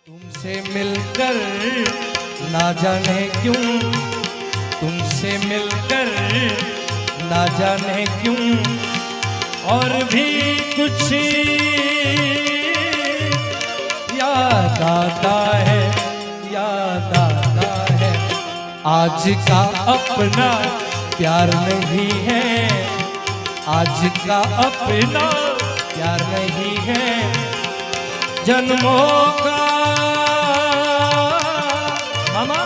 तुमसे मिलकर ना जाने क्यों, तुमसे मिलकर ना जाने क्यों और भी कुछ याद आता है, याद आता है। आज का अपना प्यार नहीं है, आज का अपना प्यार नहीं है, जन्मों का मामा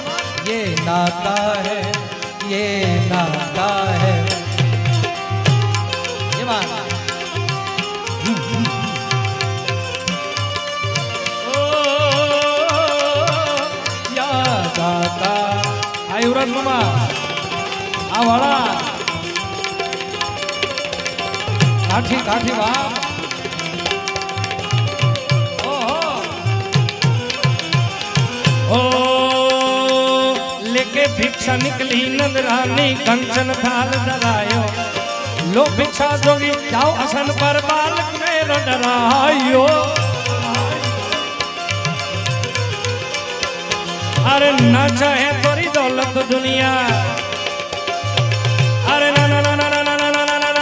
ये नाता है, ये नाता है। ये बात ओ याद आता। आयुराज मामा आवाड़ा काठी काठी बाप लेके भिक्षा निकली नंदरानी कंचन थाल डरायो, लो भिक्षा जोगी जाओ असन पर बालक मेरो डरायो। अरे ना चाहे तोरी दौलत दुनिया, अरे ना ना ना ना ना ना ना ना ना ना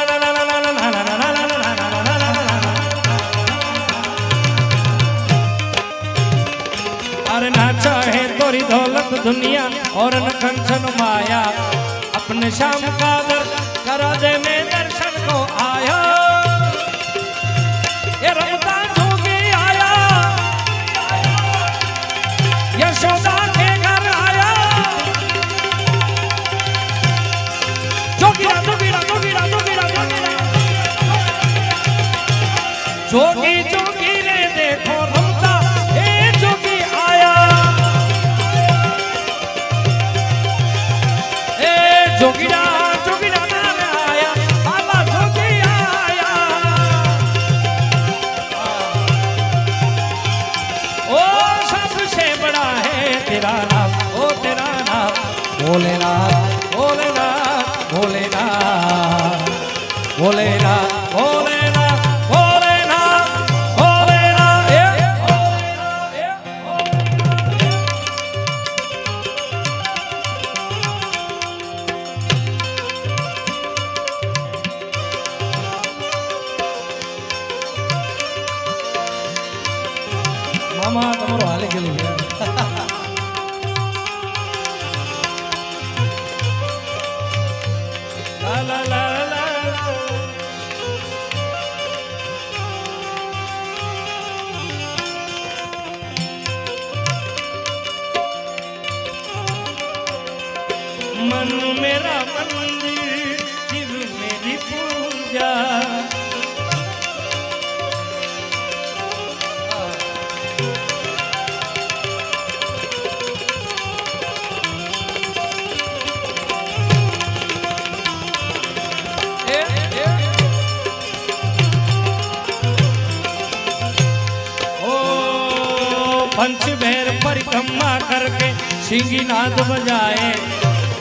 अरे ना चाहे तोरी दौलत दुनिया और न कंचन माया, अपने श्याम का दर करा दे मैं दर्शन को आया। ये रमता जोगी आया, यशोदा के घर आया। जोगीरा जोगीरा जोगीरा जोगीरा जोगीरा जोगी जोगी रे देखो रमता ए जोगी आया। ए जोगीरा जोगीरा नाम आया, बाबा जोगी आया। ओ सबसे बड़ा है तेरा नाम, ओ तेरा नाम भोलेनाथ भोलेनाथ भोलेनाथ भोलेनाथ भोलेनाथ भोलेनाथ भोलेनाथ। मामा તમારો હાલે ગયેલું છે લા લા લા લા मन मेरा मंदिर शिव मेरी पूजा। पंच भैर परिक्रमा करके सिंगी नाद बजाए,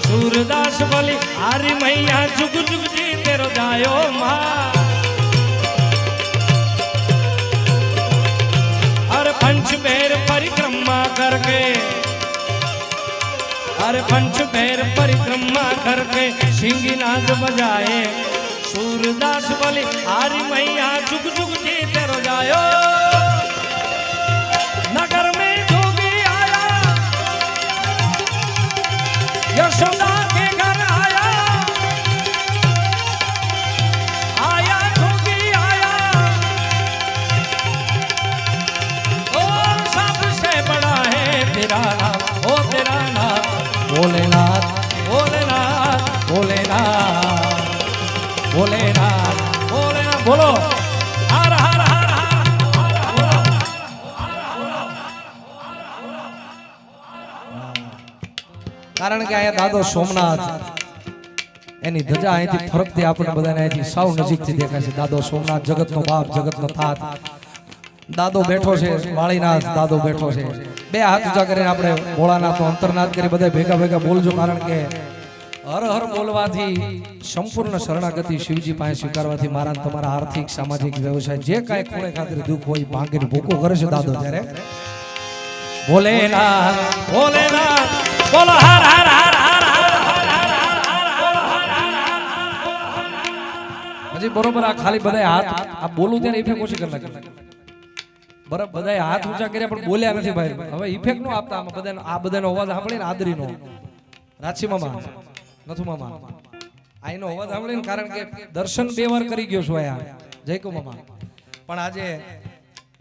सूरदास बोली आरी मैया जुग जुग जी तेरो जायो माँ। अरे पंच भैर परिक्रमा करके, अरे पंच भैर परिक्रमा करके सिंगी नाद बजाए, सूरदास बोली आरी मैया जुग जुग जी तेरो जायो। नगर में जोगी आया, यशोदा के घर आया, आया जोगी आया। ओ सबसे बड़ा है तेरा नाम, ओ तेरा नाम भोलेनाथ भोलेनाथ भोलेनाथ भोलेनाथ भोलेनाथ। बोलो हर हर हर कारण के आया दादो सोमनाथ एनी धजा અહીંથી ફરકથી આપણે બધાને અહીંથી સાવ નજીકથી દેખાય છે। દાદો સોમનાથ જગતનો બાપ જગતનો તાત દાદો બેઠો છે, વાળીનાથ દાદો બેઠો છે। બે હાથ ઊંચા કરીને આપણે ભોળાનાથનો અંતરનાદ કરી બધા ભેગા ભેગા બોલજો, કારણ કે હર હર બોલવાથી સંપૂર્ણ શરણાગતિ શિવજી પાસે સ્વીકારવાથી મારા તમારા આર્થિક સામાજિક વ્યવસાય જે કાંઈ ખૂણે ખાતર દુઃખ હોય ભાંગીને ભૂકો કરે છે દાદો, ત્યારે ભોલેનાથ ભોલેનાથ બોલો હર હર હર હર હજી બરોબર આ ખાલી બધાય હાથ આ બોલું ત્યારે ઇફેક્ટ ઓછી કરી નાખી બરાબર બધાય હાથ ઊંચા કર્યા પણ બોલ્યા નથી ભાઈ હવે ઇફેક્ટ નો આપતા આમાં બધાનો આ બધાનો અવાજ સાંભળીને આદરીનો રાછી મામા નથુ મામા આઈનો અવાજ સાંભળીને કારણ કે દર્શન 2 વાર કરી ગયો છું આયા જયકુ મામા પણ આજે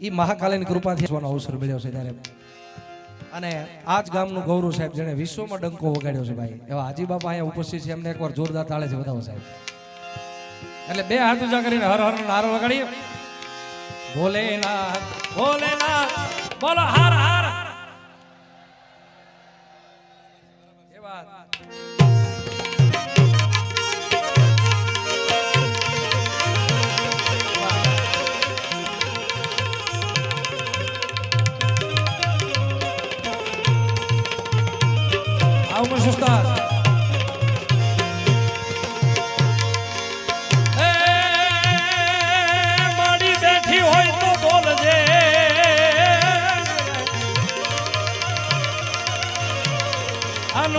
ઈ મહાકાલીની કૃપાથી જોવાનો અવસર મળ્યો છે ત્યારે અને આજ ગામનું ગૌરવ સાહેબ જેને વિશ્વમાં ડંકો વગાડ્યો છે ભાઈ એવા હાજી બાપા અહીંયા ઉપસ્થિત છે એમને એકવાર જોરદાર તાળીથી વધાવો સાહેબ એટલે 2 હાથ ઊંચા કરીને હર હર નારો વગાડીએ ભોલેનાથ ભોલેનાથ બોલો હર હર એ વાત આવું સુસ્તાદ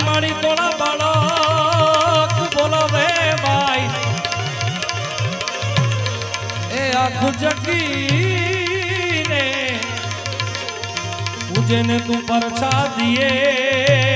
મારી તોડા બાળક બોલાવે ભાઈ એ આખું જગીને પૂજે ને તું પરછા દિયે